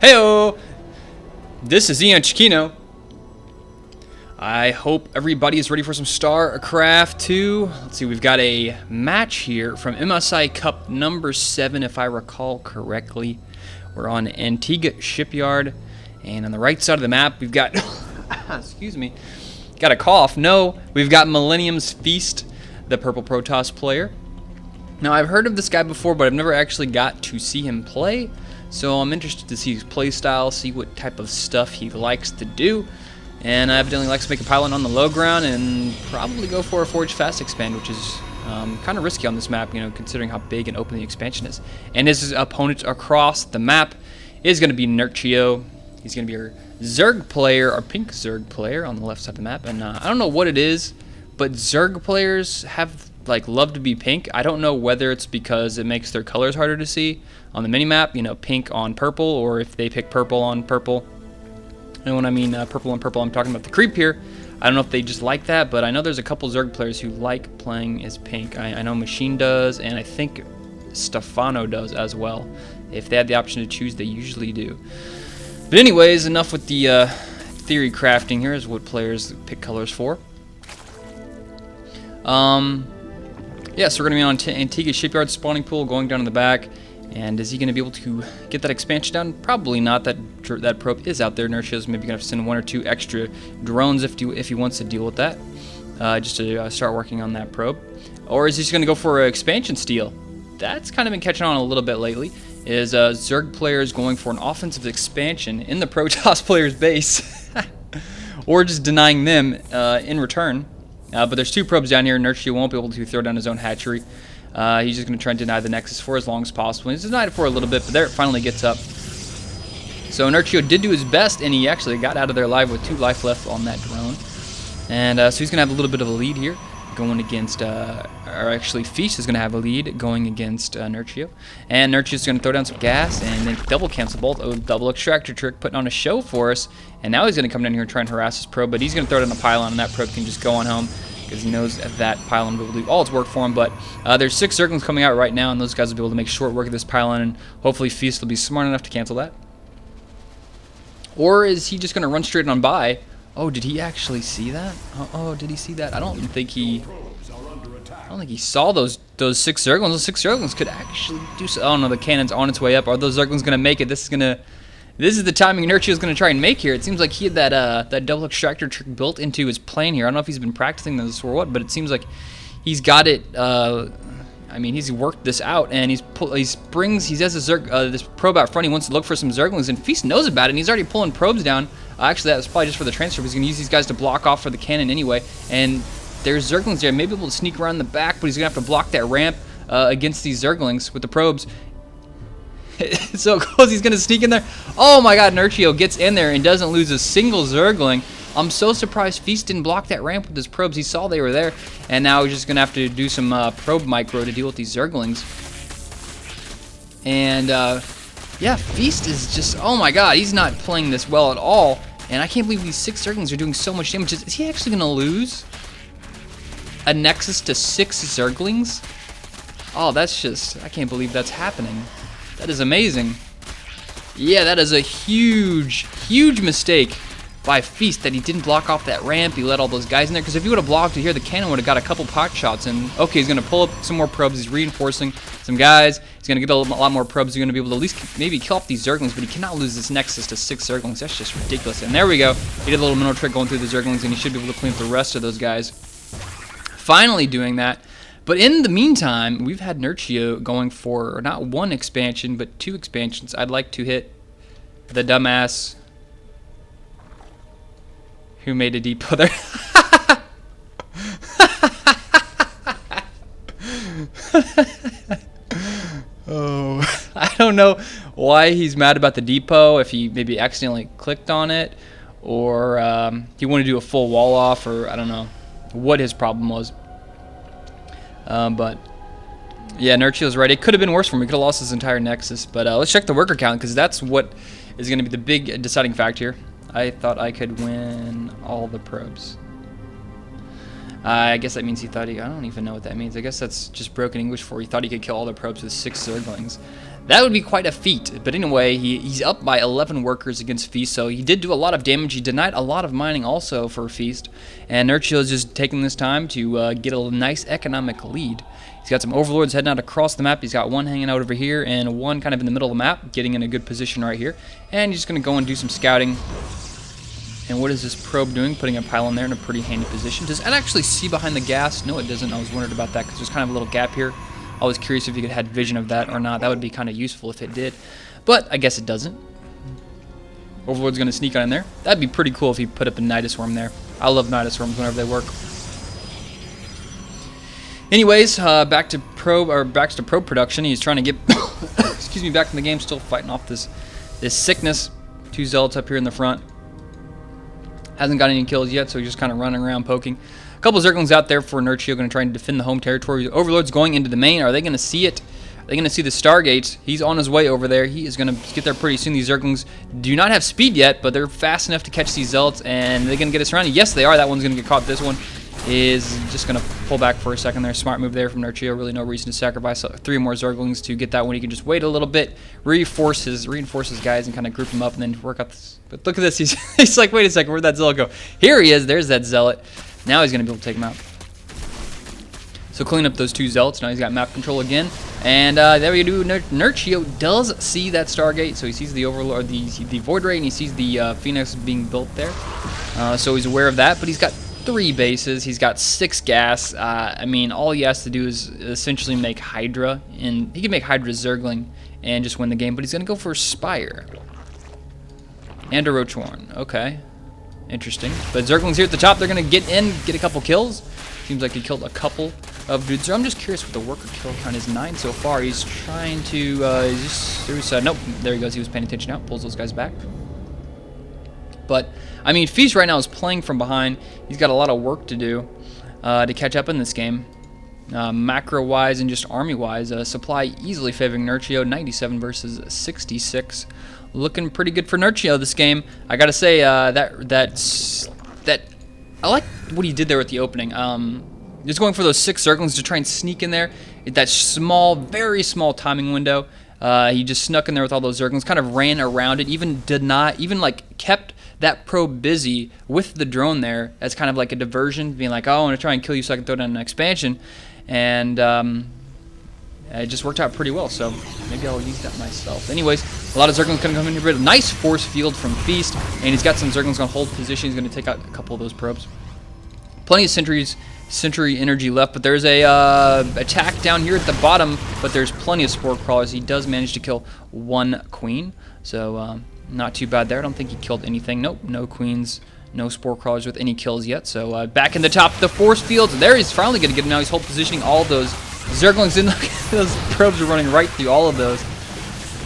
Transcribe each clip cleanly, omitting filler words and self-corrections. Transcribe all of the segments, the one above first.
Heyo! This is EonShiKeno. I hope everybody is ready for some Starcraft 2. Let's see, we've got a match here from MSI Cup number 7, if I recall correctly. We're on Antigua Shipyard, and on the right side of the map, we've got, excuse me, got a cough. No, we've got Millennium's Feast, the purple Protoss player. Now, I've heard of this guy before, but I've never actually got to see him play. So I'm interested to see his play style, see what type of stuff he likes to do. And evidently likes to make a pylon on the low ground and probably go for a Forge Fast expand, which is kind of risky on this map, you know, considering how big and open the expansion is. And his opponent across the map is going to be Nerchio. He's going to be our Zerg player, our pink Zerg player on the left side of the map. And I don't know what it is, but Zerg players have love to be pink. I don't know whether it's because it makes their colors harder to see on the minimap, you know, pink on purple, or if they pick purple on purple. And when I mean purple on purple, I'm talking about the creep here. I don't know if they just like that, but I know there's a couple Zerg players who like playing as pink. I know Machine does, and I think Stefano does as well. If they had the option to choose, they usually do. But anyways, enough with the theory crafting. Here is what players pick colors for. Yeah, so we're going to be on Antigua Shipyard spawning pool, going down in the back. And is he going to be able to get that expansion down? Probably not. That probe is out there. Nerchio's maybe going to have to send 1 or 2 extra drones if he wants to deal with that, just to start working on that probe. Or is he just going to go for an expansion steal? That's kind of been catching on a little bit lately. Is Zerg players going for an offensive expansion in the Protoss player's base, or just denying them in return? But there's 2 probes down here. Nerchio won't be able to throw down his own hatchery. He's just going to try and deny the Nexus for as long as possible. He's denied it for a little bit, but there it finally gets up. So Nerchio did do his best, and he actually got out of there alive with 2 life left on that drone. And so he's going to have a little bit of a lead here, going against, or actually Feast is going to have a lead going against Nerchio. And Nerchio's going to throw down some gas and then double cancel bolt. Oh, double extractor trick, putting on a show for us. And now he's going to come down here and try and harass his probe, but he's going to throw down a pylon, and that probe can just go on home, because he knows that pylon will do all its work for him. But there's 6 Zerglings coming out right now, and those guys will be able to make short work of this pylon, and hopefully Feast will be smart enough to cancel that. Or is he just going to run straight on by? Oh, did he actually see that? Oh, did he see that? I don't think he saw those 6 Zerglings. Those 6 Zerglings could actually do so. Oh no, the cannon's on its way up. Are those Zerglings going to make it? This is the timing Nerchio is going to try and make here. It seems like he had that double extractor trick built into his plan here. I don't know if he's been practicing this or what, but it seems like he's got it. I mean, he's worked this out, and he has this probe out front. He wants to look for some Zerglings, and Feast knows about it, and he's already pulling probes down. Actually, that was probably just for the transfer. He's going to use these guys to block off for the cannon anyway. And there's Zerglings there. Maybe able to sneak around the back, but he's going to have to block that ramp against these Zerglings with the probes. So close, he's going to sneak in there. Oh my god, Nerchio gets in there and doesn't lose a single Zergling. I'm so surprised Feast didn't block that ramp with his probes. He saw they were there, and now he's just going to have to do some probe micro to deal with these Zerglings. And yeah, Feast is just, oh my god, he's not playing this well at all. And I can't believe these 6 Zerglings are doing so much damage. Is he actually going to lose a Nexus to 6 Zerglings? Oh, that's just, I can't believe that's happening. That is amazing. Yeah, that is a huge, huge mistake by Feast that he didn't block off that ramp. He let all those guys in there, because if he would have blocked it here, the cannon would have got a couple pot shots. And okay, he's going to pull up some more probes. He's reinforcing some guys. He's going to get a lot more probes. He's going to be able to at least maybe kill off these Zerglings, but he cannot lose this Nexus to 6 Zerglings. That's just ridiculous. And there we go. He did a little minnow trick going through the Zerglings, and he should be able to clean up the rest of those guys. Finally doing that. But in the meantime, we've had Nerchio going for not 1 expansion, but 2 expansions. I'd like to hit the dumbass who made a depot there. Oh, I don't know why he's mad about the depot, if he maybe accidentally clicked on it, or he wanted to do a full wall off, or I don't know what his problem was. But yeah, Nerchio's right. It could have been worse for him. He could have lost his entire Nexus. But let's check the worker count, because that's what is going to be the big deciding factor here. I thought I could win all the probes. I guess that means he thought I don't even know what that means. I guess that's just broken English for he thought he could kill all the probes with 6 Zerglings. That would be quite a feat. But anyway, he's up by 11 workers against Feast, so he did do a lot of damage. He denied a lot of mining also for Feast. And Nerchio is just taking this time to get a nice economic lead. He's got some overlords heading out across the map. He's got one hanging out over here and one kind of in the middle of the map, getting in a good position right here. And he's just going to go and do some scouting. And what is this probe doing? Putting a pylon there in a pretty handy position. Does that actually see behind the gas? No, it doesn't. I was wondering about that because there's kind of a little gap here. I was curious if you could have vision of that or not. That would be kind of useful if it did. But I guess it doesn't. Overlord's going to sneak on in there. That'd be pretty cool if he put up a Nidus Worm there. I love Nidus Worms whenever they work. Anyways, back to probe production. He's trying to get excuse me, back in the game, still fighting off this sickness. 2 zealots up here in the front. Hasn't got any kills yet, so he's just kind of running around poking. A couple of Zerglings out there for Nerchio, going to try and defend the home territory. Overlord's going into the main. Are they going to see it? Are they going to see the Stargates? He's on his way over there. He is going to get there pretty soon. These Zerglings do not have speed yet, but they're fast enough to catch these Zealots, and they're going to get us surrounded. Yes, they are. That one's going to get caught. This one is just going to pull back for a second there. Smart move there from Nerchio. Really no reason to sacrifice 3 more Zerglings to get that one. He can just wait a little bit, reinforce his guys, and kind of group them up, and then work out this. But look at this. He's like, wait a second, where'd that Zealot go? Here he is. There's that Zealot. Now he's going to be able to take him out. So clean up those 2 Zealots. Now he's got map control again. And there we go. Nerchio does see that Stargate. So he sees the Overlord, the Void Ray, and he sees the Phoenix being built there. So he's aware of that. But he's got 3 bases. He's got 6 gas. I mean, all he has to do is essentially make Hydra. And he can make Hydra Zergling and just win the game. But he's going to go for Spire. And a Roachwarn. Okay. Interesting. But Zerglings here at the top, they're going to get in, get a couple kills. Seems like he killed a couple of dudes. So I'm just curious what the worker kill count is. 9 so far. He's trying to, nope, there he goes. He was paying attention now. Pulls those guys back. But, I mean, Feast right now is playing from behind. He's got a lot of work to do to catch up in this game. Macro-wise and just army-wise, supply easily favoring Nerchio. 97 versus 66. Looking pretty good for Nerchio this game. I gotta say that I like what he did there with the opening. Just going for those 6 Zerglings to try and sneak in there. That small, very small timing window. He just snuck in there with all those Zerglings, kind of ran around it, even like kept that probe busy with the drone there as kind of like a diversion, being like, oh, I want to try and kill you so I can throw down an expansion. And it just worked out pretty well, so maybe I'll use that myself. Anyways, a lot of Zerglings going to come in here. Nice force field from Feast, and he's got some Zerglings going to hold position. He's going to take out a couple of those probes. Plenty of Sentry energy left, but there's a attack down here at the bottom, but there's plenty of Spore Crawlers. He does manage to kill 1 Queen, so not too bad there. I don't think he killed anything. Nope, no Queens, no Spore Crawlers with any kills yet. So back in the top, the force fields. There he's finally going to get him now. He's hold positioning all those Zerglings in. Those probes are running right through all of those.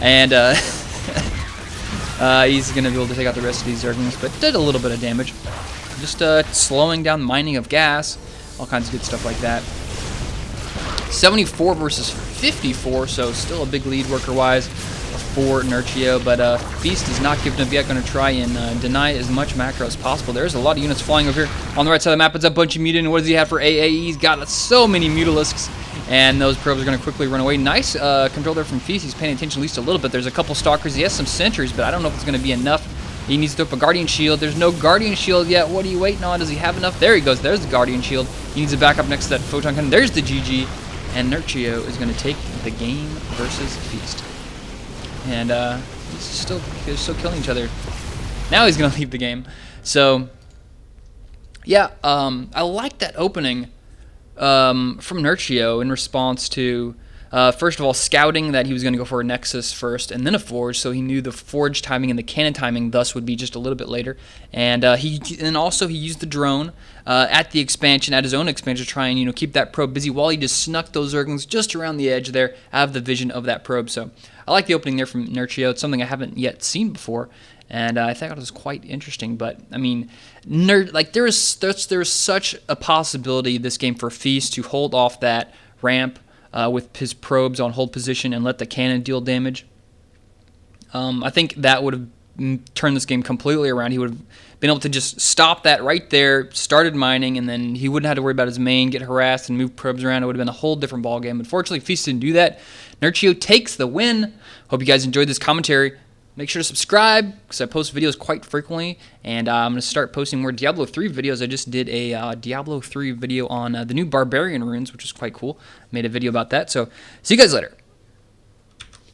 And he's going to be able to take out the rest of these Zerglings, but did a little bit of damage. Just slowing down mining of gas. All kinds of good stuff like that. 74 versus 54, so still a big lead worker-wise for Nerchio, but Feast is not giving up yet. Going to try and deny as much macro as possible. There's a lot of units flying over here. On the right side of the map, it's a bunch of mutant. And what does he have for AAE? He's got so many Mutalisks, and those probes are going to quickly run away. Nice control there from Feast. He's paying attention at least a little bit. There's a couple Stalkers. He has some Sentries, but I don't know if it's going to be enough. He needs to throw up a Guardian Shield. There's no Guardian Shield yet. What are you waiting on? Does he have enough? There he goes. There's the Guardian Shield. He needs to back up next to that Photon Cannon. There's the GG. And Nerchio is going to take the game versus Feast. And they're still killing each other. Now he's going to leave the game. So, yeah, I like that opening from Nerchio in response to... first of all, scouting that he was going to go for a Nexus first and then a Forge, so he knew the Forge timing and the cannon timing thus would be just a little bit later. And also he used the drone at the expansion, at his own expansion, to try and keep that probe busy while he just snuck those Zerglings just around the edge there, out of the vision of that probe. So I like the opening there from Nerchio. It's something I haven't yet seen before, and I thought it was quite interesting. But I mean, there is such a possibility this game for Feast to hold off that ramp with his probes on hold position and let the cannon deal damage. I think that would have turned this game completely around. He would have been able to just stop that right there, started mining, and then he wouldn't have to worry about his main, get harassed, and move probes around. It would have been a whole different ballgame. Unfortunately, Feast didn't do that. Nerchio takes the win. Hope you guys enjoyed this commentary. Make sure to subscribe because I post videos quite frequently, and I'm going to start posting more Diablo 3 videos. I just did a Diablo 3 video on the new Barbarian runes, which is quite cool. Made a video about that. So see you guys later.